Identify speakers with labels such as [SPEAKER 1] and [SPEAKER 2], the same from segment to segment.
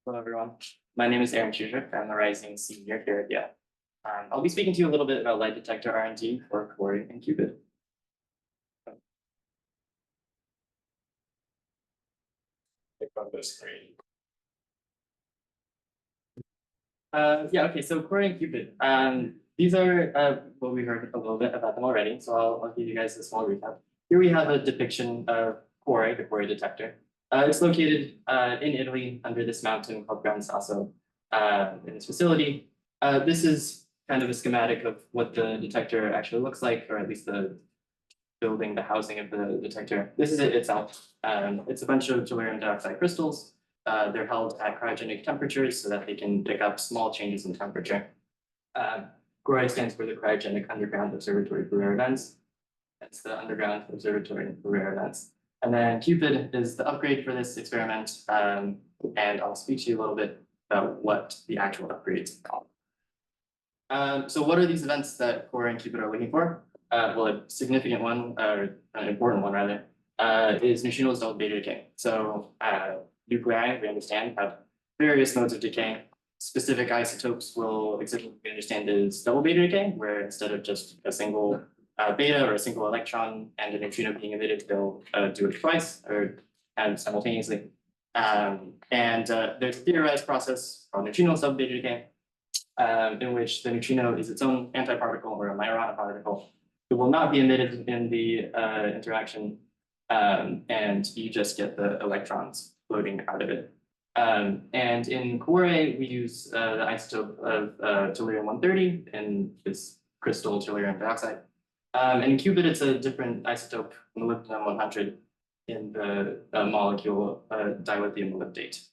[SPEAKER 1] Hello, everyone. My name is Chizhik. I'm a rising senior here at Yale. I'll be speaking to you a little bit about light detector R&D for CUORE and CUPID.
[SPEAKER 2] Click on the screen.
[SPEAKER 1] Okay, so CUORE and CUPID. These are what we heard a little bit about them already, so I'll give you guys a small recap. Here we have a depiction of CUORE, the CUORE detector. It's located in Italy under this mountain called Gran Sasso in this facility. This is kind of a schematic of what the detector actually looks like, or at least the building, the housing of the detector. This is it itself. It's a bunch of tellurium dioxide crystals. They're held at cryogenic temperatures so that they can pick up small changes in temperature. CUORE stands for the Cryogenic Underground Observatory for Rare Events. That's the Underground Observatory for Rare Events. And then CUPID is the upgrade for this experiment. And I'll speak to you a little bit about what the actual upgrades are called. So what are these events that CUORE and CUPID are looking for? Well, a significant one, or an important one rather, is neutrinos double beta decay. So nuclei, we understand, have various modes of decay. Specific isotopes will exhibit what we understand is double beta decay, where instead of just a single beta or a single electron and a neutrino being emitted, they'll do it twice or simultaneously. There's a theorized process called neutrino double beta decay, in which the neutrino is its own antiparticle or a Majorana particle. It will not be emitted in the interaction, and you just get the electrons floating out of it. And in CUORE, we use the isotope of tellurium-130 in this crystal tellurium dioxide. And in CUPID, it's a different isotope, molybdenum-100, in the molecule dilithium molybdate.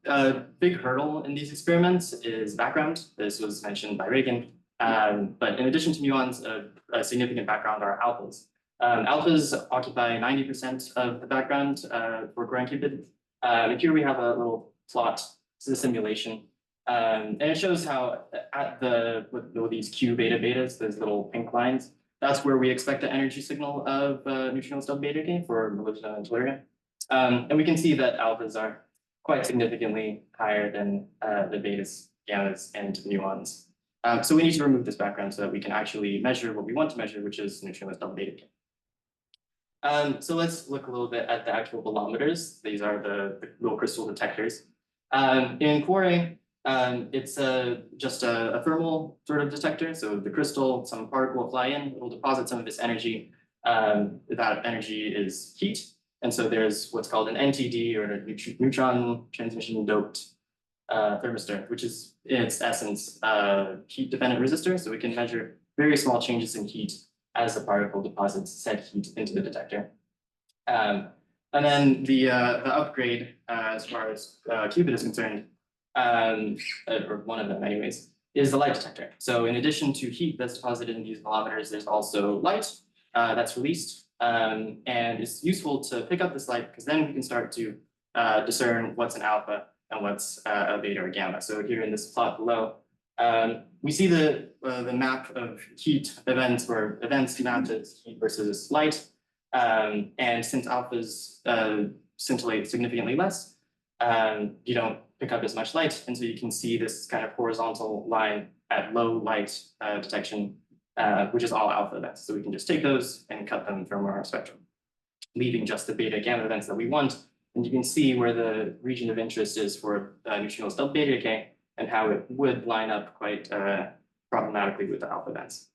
[SPEAKER 1] A big hurdle in these experiments is background. This was mentioned by Reagan. But in addition to muons, a significant background are alphas. Alphas occupy 90% of the background for CUORE and CUPID. And here we have a little plot. This is a simulation. And it shows how at with these Q beta betas, those little pink lines, that's where we expect an energy signal of neutrinos double beta decay for molybdenum and tellurium. And we can see that alphas are quite significantly higher than the betas, gammas, and muons. So we need to remove this background so that we can actually measure what we want to measure, which is neutrinos double beta decay. So let's look a little bit at the actual bolometers. These are the little crystal detectors. In CUORE, it's just a thermal sort of detector. So the crystal, some particle will fly in, it will deposit some of this energy. That energy is heat. And so there's what's called an NTD, or a neutron transmission doped thermistor, which is in its essence heat dependent resistor. So we can measure very small changes in heat as the particle deposits said heat into the detector. And then the upgrade, as far as CUPID is concerned, or one of them anyways, is the light detector. So in addition to heat that's deposited in these bolometers, there's also light that's released. And it's useful to pick up this light because then we can start to discern what's an alpha and what's a beta or gamma. So here in this plot below, we see the map of heat events, or events mapped as heat versus light. And since alphas scintillate significantly less, you don't pick up as much light. And so you can see this kind of horizontal line at low light detection, which is all alpha events. So we can just take those and cut them from our spectrum, leaving just the beta gamma events that we want. And you can see where the region of interest is for neutrinos double beta decay and how it would line up quite problematically with the alpha events.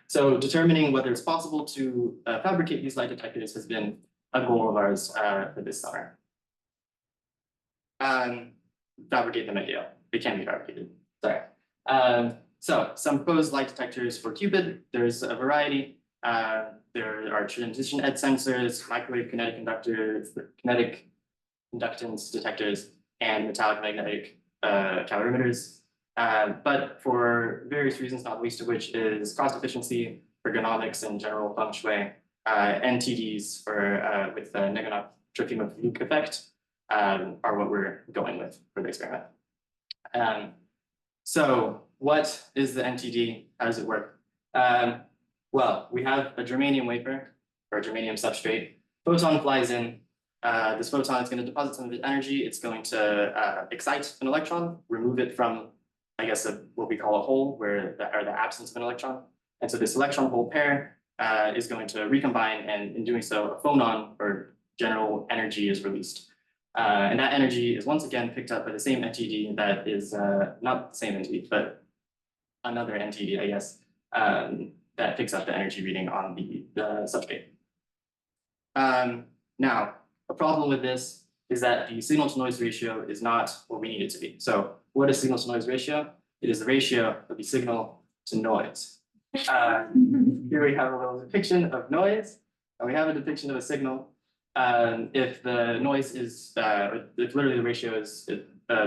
[SPEAKER 1] So determining whether it's possible to fabricate these light detectors has been a goal of ours for this summer. Fabricate them at Yale. They can be fabricated. Sorry. So some proposed light detectors for CUPID. There's a variety. There are transition edge sensors, microwave kinetic conductors, kinetic inductance detectors, and metallic magnetic calorimeters. But for various reasons, not least of which is cost efficiency, ergonomics, and general feng shui, NTDs for with the Negonov-Trofimov-Luke effect are what we're going with for the experiment. So what is the NTD? How does it work? Well, we have a germanium wafer or a germanium substrate. Photon flies in. This photon is going to deposit some of its energy. It's going to excite an electron, remove it from, I guess, what we call a hole, or the absence of an electron. And so this electron hole pair is going to recombine, and in doing so, a phonon, or general energy, is released. And that energy is once again picked up by the same NTD that is not the same NTD, but another NTD, I guess, that picks up the energy reading on the substrate. Now, a problem with this is that the signal to noise ratio is not what we need it to be. So what is signal to noise ratio? It is the ratio of the signal to noise. Here we have a little depiction of noise, and we have a depiction of a signal. If the noise is, if literally the ratio is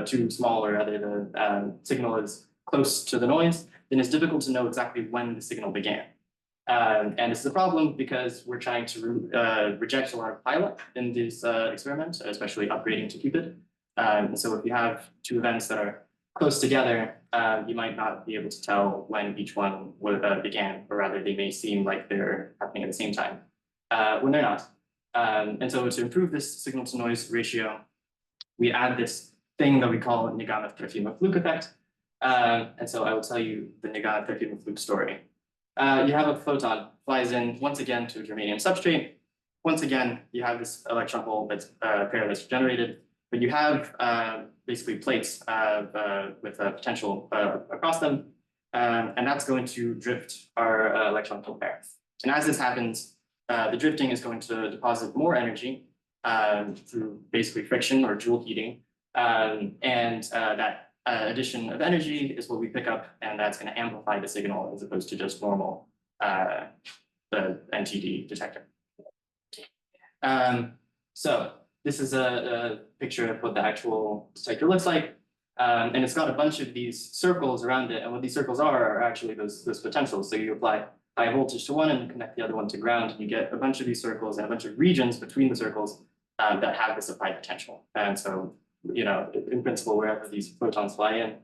[SPEAKER 1] too small, or rather the signal is close to the noise, then it's difficult to know exactly when the signal began. And this is a problem because we're trying to reject a lot of pilot in this experiment, especially upgrading to CUPID. And so if you have two events that are close together, you might not be able to tell when each one began, or rather they may seem like they're happening at the same time when they're not. And so to improve this signal to noise ratio, we add this thing that we call Nagano-Trofimov-Fluke effect. And so I will tell you the Nagano-Trofimov-Fluke story. You have a photon flies in once again to a germanium substrate. Once again, you have this electron hole that's pair that's generated, but you have basically plates with a potential across them, and that's going to drift our electron hole pair. And as this happens, the drifting is going to deposit more energy through basically friction or Joule heating, and that addition of energy is what we pick up, and that's going to amplify the signal as opposed to just normal the NTD detector. So this is a picture of what the actual detector looks like, and it's got a bunch of these circles around it, and what these circles are actually those potentials. So you apply high voltage to one and connect the other one to ground, and you get a bunch of these circles and a bunch of regions between the circles that have this applied potential. And so, you know, in principle, wherever these photons fly in,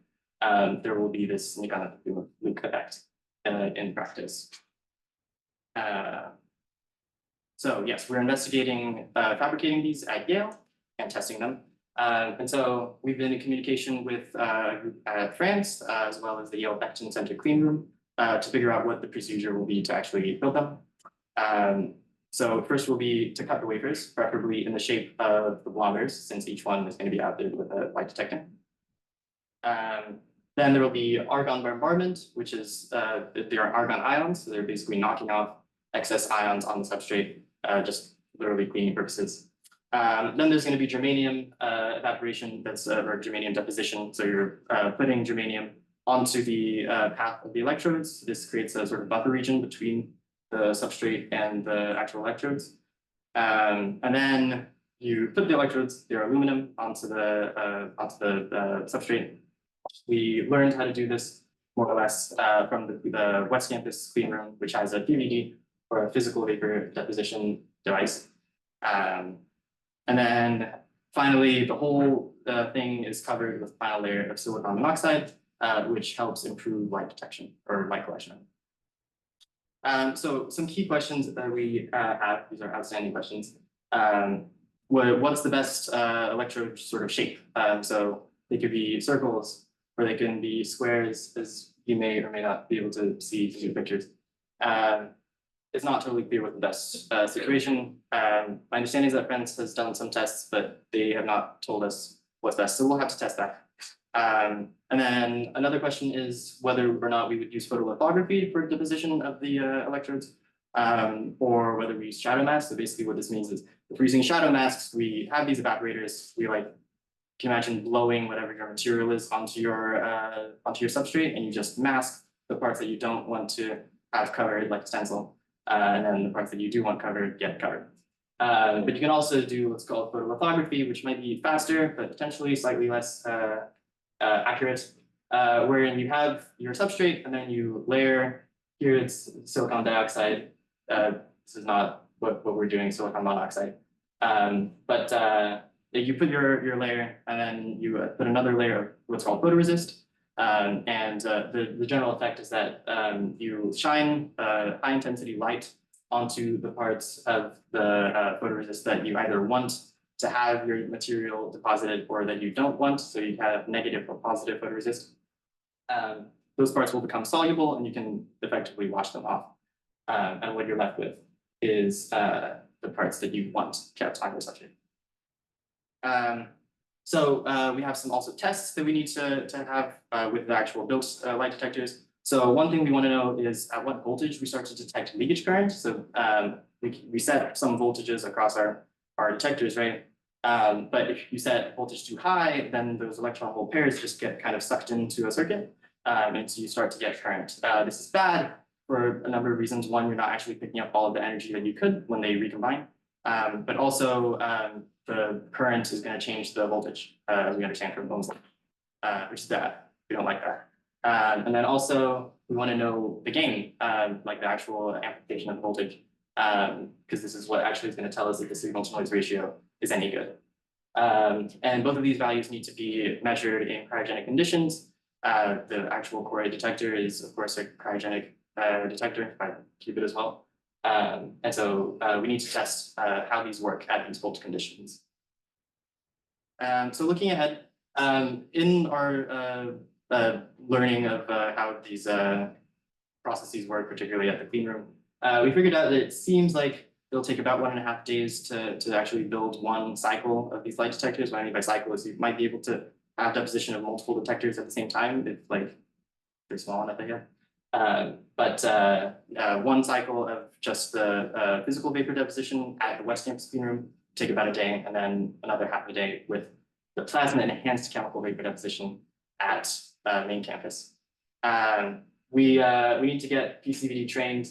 [SPEAKER 1] there will be this Nagano-Trofimov-Fluke effect in practice. So yes, we're investigating fabricating these at Yale and testing them. And so we've been in communication with a group at France, as well as the Yale Becton Center clean room, to figure out what the procedure will be to actually build them. So first will be to cut the wafers, preferably in the shape of the bloggers, since each one is going to be outfitted with a light detector. Then there will be argon bombardment, which is there are argon ions, so they're basically knocking off excess ions on the substrate, just literally cleaning purposes. Then there's going to be germanium evaporation, that's or germanium deposition. So you're putting germanium onto the path of the electrodes. This creates a sort of buffer region between the substrate and the actual electrodes. And then you put the electrodes, they're aluminum, onto the substrate. We learned how to do this more or less from the West Campus clean room, which has a PVD, or a physical vapor deposition device. And then finally, the whole thing is covered with a final layer of silicon monoxide, which helps improve light detection or light collection. So some key questions that we have, these are outstanding questions. What's the best electrode sort of shape? So they could be circles, or they can be squares, as you may or may not be able to see in your pictures. It's not totally clear what the best situation. My understanding is that France has done some tests, but they have not told us what's best, so we'll have to test that. And then another question is whether or not we would use photolithography for deposition of the electrodes, or whether we use shadow masks. So basically what this means is if we're using shadow masks, we have these evaporators, we can you imagine blowing whatever your material is onto your substrate, and you just mask the parts that you don't want to have covered, like stencil, and then the parts that you do want covered get covered. But you can also do what's called photolithography, which might be faster, but potentially slightly less accurate, wherein you have your substrate and then you layer, here it's silicon dioxide. This is not what we're doing, silicon monoxide. But you put your layer and then you put another layer of what's called photoresist. The general effect is that you shine high intensity light onto the parts of the photoresist that you either want to have your material deposited or that you don't want. So you have negative or positive photoresist. Those parts will become soluble and you can effectively wash them off. And what you're left with is the parts that you want kept on your subject. So we have some also tests that we need to have with the actual built light detectors. So one thing we want to know is at what voltage we start to detect leakage current. So we set some voltages across our detectors, right? But if you set voltage too high, then those electron hole pairs just get kind of sucked into a circuit. And so you start to get current. This is bad for a number of reasons. One, you're not actually picking up all of the energy that you could when they recombine. But also the current is going to change the voltage, as we understand from Ohm's law, which is bad. We don't like that. And then also we want to know the gain, like the actual amplification of the voltage, because this is what actually is going to tell us if the signal to noise ratio is any good. And both of these values need to be measured in cryogenic conditions. The actual CUORE detector is, of course, a cryogenic detector by CUPID as well. And so we need to test how these work at these voltage conditions. So looking ahead, in our learning of how these processes work, particularly at the clean room, we figured out that it seems like it'll take about 1.5 days to actually build one cycle of these light detectors. What I mean by cycle is you might be able to have deposition of multiple detectors at the same time if like they're small enough, I guess. But one cycle of just the physical vapor deposition at the West Campus clean room take about a day, and then another half a day with the plasma enhanced chemical vapor deposition at main campus. We need to get PCVD trained,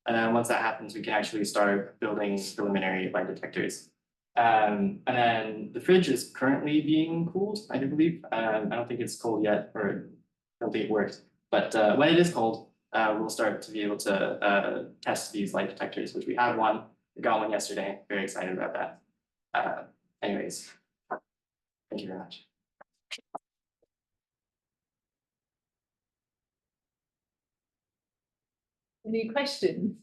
[SPEAKER 1] and then once that happens, we can actually start building preliminary light detectors. And then the fridge is currently being cooled, I do believe. I don't think it's cold yet, or I don't think it works. But when it is cold, we'll start to be able to test these light detectors, which we have one. We got one yesterday. Very excited about that. Anyways, thank you very much.
[SPEAKER 3] Any questions?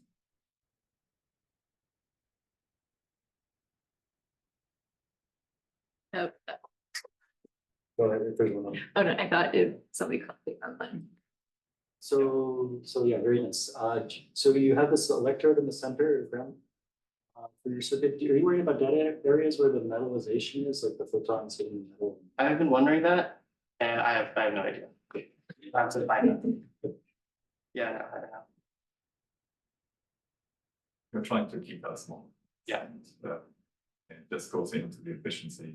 [SPEAKER 3] No.
[SPEAKER 2] Go ahead, if there's one.
[SPEAKER 3] Oh no, I thought somebody clicked online.
[SPEAKER 4] So yeah, very nice. So you have this electrode in the center of ground for your circuit. Are you worried about dead areas where the metallization is, like the photons hitting the metal?
[SPEAKER 1] I've been wondering that, and I have no idea. I have to find out. Yeah, no, I don't know.
[SPEAKER 2] You're trying to keep that small.
[SPEAKER 1] Yeah.
[SPEAKER 2] And, it just goes into the efficiency